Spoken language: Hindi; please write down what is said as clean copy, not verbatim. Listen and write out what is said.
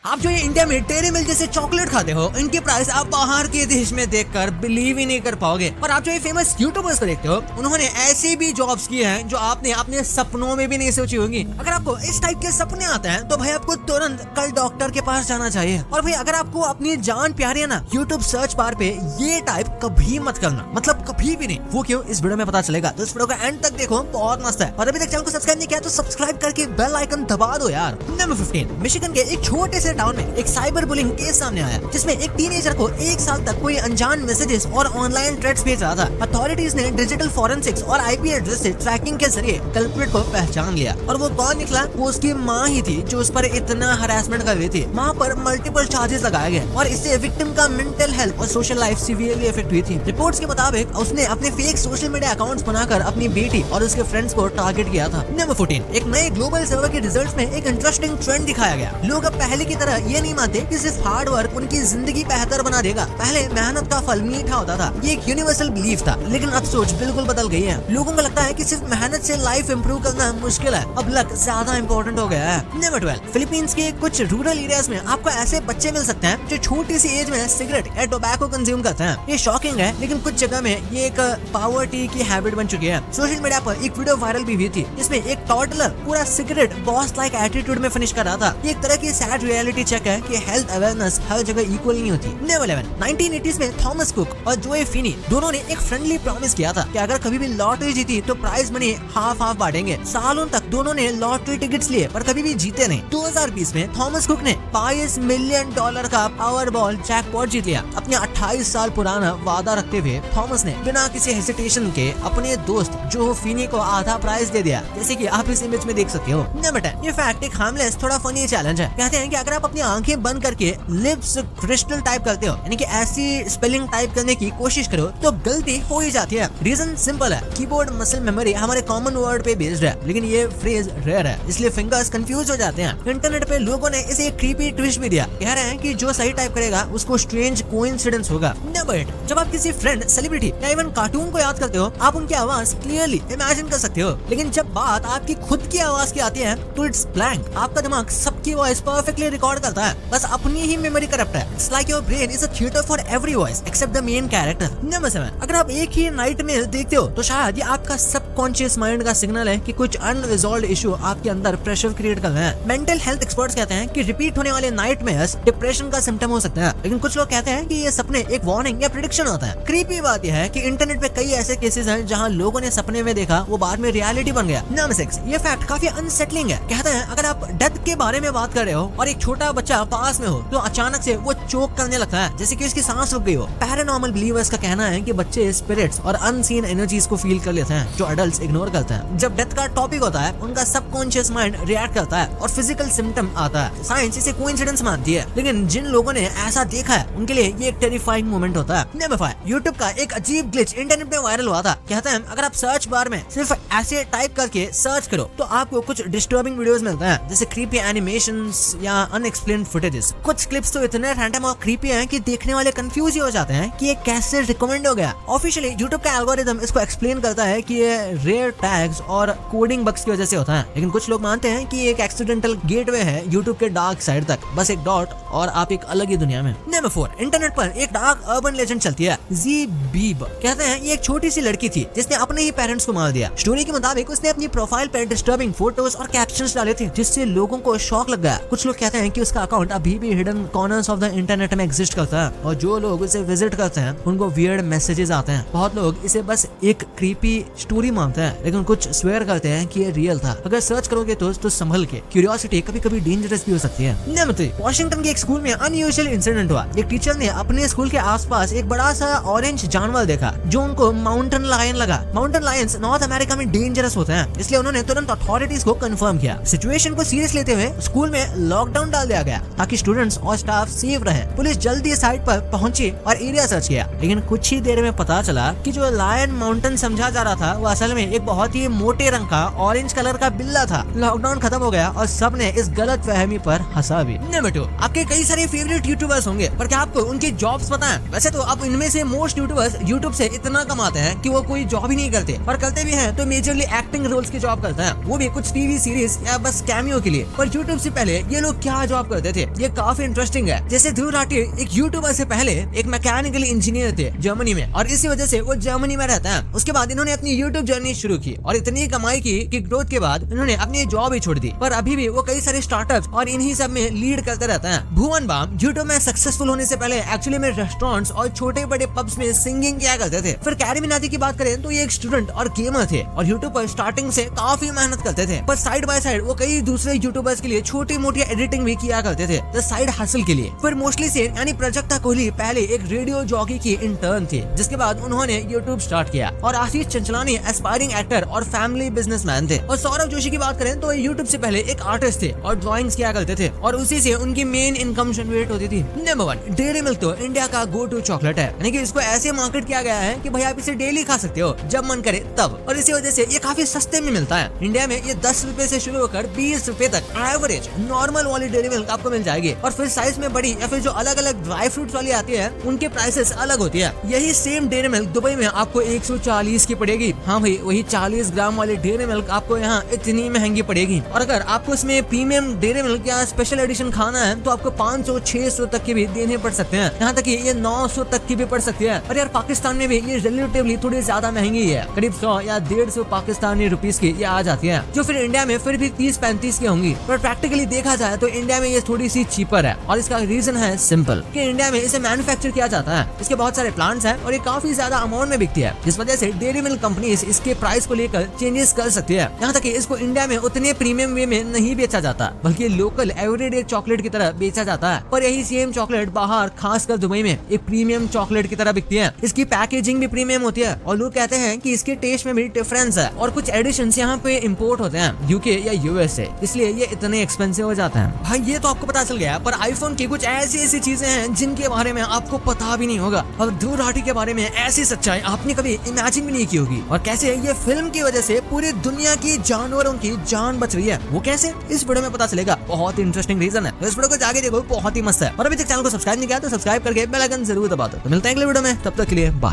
आप जो ये इंडिया में डेयरी मिल्क जैसे चॉकलेट खाते हो, इनके प्राइस आप बाहर के देश में देखकर बिलीव ही नहीं कर पाओगे। और आप जो ये फेमस यूट्यूबर्स को देखते हो, उन्होंने ऐसी भी जॉब्स की हैं जो आपने अपने सपनों में भी नहीं सोची होंगी। अगर आपको इस टाइप के सपने आते हैं तो भाई आपको तुरंत कल डॉक्टर के पास जाना चाहिए। और भाई अगर आपको अपनी जान प्यारी है ना, यूट्यूब सर्च बार पे ये टाइप कभी मत करना, मतलब कभी भी नहीं। वो क्यों, इस वीडियो में पता चलेगा, तो इस वीडियो को एंड तक देखो, बहुत मस्त है। और अभी तक चैनल को सब्सक्राइब नहीं किया तो सब्सक्राइब करके बेल आइकन दबा दो यार। नंबर 15, मिशिगन के एक छोटे से टाउन में एक साइबर बुलिंग केस सामने आया, जिसमें एक टीनेजर को 1 साल तक कोई अनजान मैसेजेस और ऑनलाइन थ्रेट्स भेज रहा था। अथॉरिटीज ने डिजिटल फॉरेंसिक्स और आईपी एड्रेस से ट्रैकिंग के जरिए कल्प्रिट को पहचान लिया। और वो कौन निकला? वो उसकी माँ ही थी, जो उस पर इतना हरासमेंट कर रही थी। माँ पर मल्टीपल चार्जेस लगाए गए और इससे विक्टिम का मेंटल हेल्थ और सोशल लाइफ सीवियरली इफेक्ट हुई थी। रिपोर्ट्स के मुताबिक उसने अपने फेक सोशल मीडिया अकाउंट्स बनाकर अपनी बेटी और उसके फ्रेंड्स को टारगेट किया था। नंबर 14, एक नए ग्लोबल सर्वे के रिजल्ट्स में एक इंटरेस्टिंग ट्रेंड दिखाया गया। लोग अब पहले की तरह ये नहीं मानते कि सिर्फ हार्ड वर्क उनकी जिंदगी बेहतर बना देगा। पहले मेहनत का फल मीठा होता था, ये एक यूनिवर्सल बिलीफ था, लेकिन अब सोच बिल्कुल बदल गई है। लोगों को लगता है कि सिर्फ मेहनत से लाइफ इंप्रूव करना मुश्किल है, अब लक ज्यादा इम्पोर्टेंट हो गया है। नंबर 12, फिलीपींस के कुछ रूरल एरियाज में आपको ऐसे बच्चे मिल सकते हैं जो छोटी सी एज में सिगरेट या टोबैको कंज्यूम करते हैं। ये शॉकिंग है, लेकिन कुछ जगह में ये एक पॉवर्टी की हैबिट बन चुकी है। सोशल मीडिया पर एक वीडियो वायरल भी हुई थी, जिसमें एक टॉडलर पूरा सिगरेट बॉस लाइक एटीट्यूड में फिनिश कर रहा था। ये एक तरह की सैड रियलिटी चेक है कि हेल्थ अवेयरनेस हर जगह इक्वल नहीं होती। नंबर 11, 1980s में थॉमस कुक और जोए फिनी दोनों ने एक फ्रेंडली प्रॉमिस किया था कि अगर कभी भी लॉटरी जीती तो प्राइज मनी हाफ हाफ बांटेंगे। सालों तक दोनों ने लॉटरी टिकट्स लिए पर कभी भी जीते नहीं। 2020 में थॉमस कुक ने $22 मिलियन का पावर बॉल जैकपॉट जीत लिया। अपने 28 साल पुराना वादा रखते हुए थॉमस ने बिना किसी हेजिटेशन के अपने दोस्त जो फिनी को आधा प्राइज दे दिया, जैसे कि आप इस इमेज में देख सकते हो। नंबर 10, ये फैक्ट एक हार्मलेस थोड़ा फनी चैलेंज है। कहते हैं कि अगर आप अपनी आंखें बंद करके लिप्स क्रिस्टल टाइप करते हो, यानी कि ऐसी स्पेलिंग टाइप करने की कोशिश करो, तो गलती हो ही जाती है। रीजन सिंपल है, कीबोर्ड मसल मेमोरी हमारे कॉमन वर्ड पे बेस्ड है, लेकिन ये फ्रेज रेयर है, इसलिए फिंगर्स कंफ्यूज हो जाते हैं। इंटरनेट पे लोगों ने इसे एक क्रीपी ट्विस्ट भी दिया, कह रहे हैं कि जो सही टाइप करेगा उसको स्ट्रेंज कोइंसिडेंस होगा। नंबर 8, जब आप किसी फ्रेंड, सेलिब्रिटी या इवन कार्टून को याद करते हो, आप उनकी आवाज क्लियरली इमेजिन कर सकते हो, लेकिन जब बात आपकी खुद की आवाज की आती है तो इट्स ब्लैंक। आपका दिमाग सबकी वॉइस परफेक्टली रिकॉर्ड करता है, बस अपनी ही मेमोरी करप्ट है। It's like your brain is a theatre for every voice except the main character. Number 7, अगर आप एक ही नाइट में देखते हो तो शायद ये आपका सबकॉन्शियस माइंड का सिग्नल है कि कुछ अनरिजॉल्व्ड इशू आपके अंदर प्रेशर क्रिएट कर रहे हैं। मेंटल हेल्थ एक्सपर्ट्स कहते हैं कि रिपीट होने वाले नाइटमेयर्स डिप्रेशन का सिम्टम हो सकते हैं, लेकिन कुछ लोग कहते हैं कि ये सपने एक वार्निंग या प्रेडिक्शन होता है। क्रीपी बात यह है कि इंटरनेट पे कई ऐसे केसेस हैं जहां लोगों ने सपने में देखा वो बाद में रियलिटी बन गया। नंबर 6, ये फैक्ट काफी अनसेटलिंग है। कहते हैं अगर आप डेथ के बारे में बात कर रहे हो और एक छोटा बच्चा पास में हो तो अचानक से वो चोक करने लगता है, जैसे कि उसकी सांस रुक गई हो। पैरानॉर्मल बिलीवर्स का कहना है कि बच्चे स्पिरिट्स और अनसीन एनर्जीज को फील कर लेते हैं, जो एडल्ट्स इग्नोर करते हैं। जब डेथ का टॉपिक होता है, उनका सबकॉन्शियस माइंड रिएक्ट करता है और फिजिकल सिम्टम आता है। साइंस इसे कोइंसिडेंस मानती है, लेकिन जिन लोगों ने ऐसा देखा है उनके लिए ये एक टेरिफाइंग मोमेंट होता है। नंबर 5, यूट्यूब का एक अजीब ग्लिच इंटरनेट में वायरल हुआ था। कहते हैं अगर आप सर्च बार में सिर्फ ऐसे टाइप करके सर्च करो तो आपको कुछ डिस्टर्बिंग वीडियोस मिलते हैं, जैसे क्रीपी एनिमेशंस या अनएक्सप्लेन्ड फुटेजेस। कुछ क्लिप्स तो इतने रैंडम और क्रीपी हैं कि देखने वाले कंफ्यूज ही हो जाते हैं कि ये कैसे रिकमेंड हो गया। ऑफिशियली यूट्यूब का एल्गोरिथम इसको एक्सप्लेन करता है कि ये रेयर टैग्स और कोडिंग बग्स की वजह से होता है, लेकिन कुछ लोग मानते हैं कि एक एक्सीडेंटल गेटवे है यूट्यूब के डार्क साइड तक, बस एक डॉट और आप एक अलग ही दुनिया में। नंबर 4, इंटरनेट पर एक डार्क अर्बन लेजेंड चलती है, जी बीब। कहते हैं ये एक छोटी सी लड़की थी जिसने अपने ही पेरेंट्स को मार दिया। स्टोरी के मुताबिक उसने अपनी प्रोफाइल पर डिस्टर्बिंग फोटोज और कैप्शंस डाले थे, जिससे लोगों को शॉक लग गया। कुछ लोग कहते हैं कि उसका अकाउंट अभी भी hidden corners of the internet में एग्जिस्ट करता है और जो लोग उसे विजिट करते हैं उनको वियर्ड मैसेजेस आते हैं। बहुत लोग इसे बस एक क्रीपी स्टोरी मानते हैं, लेकिन कुछ स्वेयर करते हैं कि ये रियल था। अगर सर्च करोगे तो संभल के, क्यूरियोसिटी कभी कभी डेंजरस भी हो सकती है। नंबर 3, वॉशिंगटन के एक स्कूल में अनयूजुअल इंसिडेंट हुआ। एक टीचर ने अपने स्कूल के आसपास एक बड़ा सा ऑरेंज जानवर देखा जो उनको माउंटेन लायन लगा। माउंटेन लायंस नॉर्थ अमेरिका में डेंजरस होते हैं, इसलिए उन्होंने तुरंत अथॉरिटीज को कंफर्म किया। सिचुएशन को सीरियस लेते हुए स्कूल में लॉकडाउन डाल दिया गया ताकि स्टूडेंट्स और स्टाफ सेफ रहे। पुलिस जल्दी साइट पर पहुंची और एरिया सर्च किया, लेकिन कुछ ही देर में पता चला कि जो लायन माउंटेन समझा जा रहा था वो असल में एक बहुत ही मोटे रंग का ऑरेंज कलर का बिल्ला था। लॉकडाउन खत्म हो गया और सबने इस गलत फहमी पर हंसा भी। नंबर 2, आपके कई सारे फेवरेट यूट्यूबर्स होंगे, पर क्या आपको उनकी जॉब्स पता है? वैसे तो अब इनमें से मोस्ट यूट्यूबर्स यूट्यूब से इतना कमाते हैं कि वो कोई जॉब ही नहीं करते, और करते भी हैं तो मेजरली एक्टिंग रोल्स की जॉब करते हैं, वो भी कुछ टीवी सीरीज या बस कैमियो के लिए। पर यूट्यूब से पहले ये लोग क्या जॉब करते थे ये काफी इंटरेस्टिंग है। जैसे ध्रुव राठी एक यूट्यूबर से पहले एक मैकेनिकल इंजीनियर थे जर्मनी में, और इसी वजह से वो जर्मनी में रहता है। उसके बाद इन्होंने अपनी यूट्यूब जर्नी शुरू की और इतनी कमाई की कि ग्रोथ के बाद इन्होंने अपनी जॉब ही छोड़ दी, पर अभी भी वो कई सारे स्टार्टअप्स और इन्हीं सब में लीड करते रहता है। भुवन बाम यूट्यूब में सक्सेसफुल होने से पहले एक्चुअली में रेस्टोरेंट्स और छोटे बड़े पब्स में सिंगिंग किया करते थे। फिर कैरी मिनाटी की बात करें तो ये एक स्टूडेंट और गेमर थे और यूट्यूब पर स्टार्टिंग से काफी मेहनत करते थे, पर साइड बाय साइड वो कई दूसरे यूट्यूबर्स के लिए छोटी मोटी एडिटिंग भी किया करते थे द साइड हसल के लिए। फिर मोस्टली से यानी प्राजक्ता कोहली पहले एक रेडियो जॉकी की इंटर्न थे, जिसके बाद उन्होंने यूट्यूब स्टार्ट किया। और आशीष चंचलानी एस्पायरिंग एक्टर और फैमिली बिजनेसमैन थे। और सौरभ जोशी की बात करें तो यूट्यूब से पहले एक आर्टिस्ट थे और ड्राइंग्स किया करते थे और उसी से उनकी मेन इनकम जनरेट होती थी। नंबर 1, डेयरी मिल्क तो इंडिया का गो टू चॉकलेट है, यानी कि इसको ऐसे मार्केट किया गया है कि भाई आप इसे डेली खा सकते हो जब मन करे तब, और इसी वजह से ये काफी सस्ते में मिलता है। इंडिया में ये 10 रुपए से शुरू होकर 20 रुपए तक एवरेज नॉर्मल वाली डेयरी मिल्क आपको मिल जाएगी। और फिर साइज में बड़ी या फिर जो अलग अलग ड्राई फ्रूट्स वाली आती है उनके प्राइसेस अलग होती है। यही सेम डेयरी मिल्क दुबई में आपको 140 की पड़ेगी। हाँ भाई, वही 40 ग्राम वाली डेयरी मिल्क आपको यहाँ इतनी महंगी पड़ेगी। और अगर आपको इसमें प्रीमियम डेयरी मिल्क या स्पेशल एडिशन खाना है तो आपको 500-600 तक के भी देने पड़ सकते हैं, यहाँ तक कि ये 900 तक की भी पड़ सकती है। और यार पाकिस्तान में भी ये रिलेटिवली थोड़ी ज्यादा महंगी है, करीब 100 या 150 पाकिस्तानी रुपीस की ये आ जाती है, जो फिर इंडिया में फिर भी 30-35 की होंगी। पर प्रैक्टिकली देखा जाए तो इंडिया में ये थोड़ी सी चीपर है और इसका रीजन है सिंपल कि इंडिया में इसे मैन्युफैक्चर किया जाता है, इसके बहुत सारे प्लांट्स हैं और ये काफी ज्यादा अमाउंट में बिकती है, जिस वजह से डेयरी मिल्क कंपनीज इसके प्राइस को लेकर चेंजेस कर सकती है। यहाँ तक कि इसको इंडिया में उतने प्रीमियम वे में नहीं बेचा जाता, बल्कि लोकल एवरीडे चॉकलेट की तरह बेचा जाता है। पर यही सेम चॉकलेट बाहर खासकर दुबई में एक प्रीमियम चॉकलेट की तरह बिकती है। इसकी पैकेजिंग भी प्रीमियम होती है और लोग कहते हैं कि इसके टेस्ट में भी डिफरेंस है और कुछ एडिशंस यहाँ पे इम्पोर्ट होते हैं यूके या यूएस से, इसलिए ये इतने एक्सपेंसिव हो जाता है। भाई ये तो आपको पता चल गया, पर आईफोन की कुछ ऐसी चीजें हैं जिनके बारे में आपको पता भी नहीं होगा और ध्रुव राठी के बारे में ऐसी सच्चाई आपने कभी इमेजिन भी नहीं की होगी। और कैसे ये फिल्म की वजह से पूरी दुनिया की जानवरों की जान बच रही है, वो कैसे इस वीडियो में पता चलेगा। बहुत ही इंटरेस्टिंग रीजन है, तो इस वीडियो को जाके देखो, बहुत ही मस्त है। और अभी तक चैनल को सब्सक्राइब नहीं किया तो सब्सक्राइब करके बेल आइकन जरूर दबा दो। तो मिलते हैं अगले वीडियो में, तब तक के लिए बाय।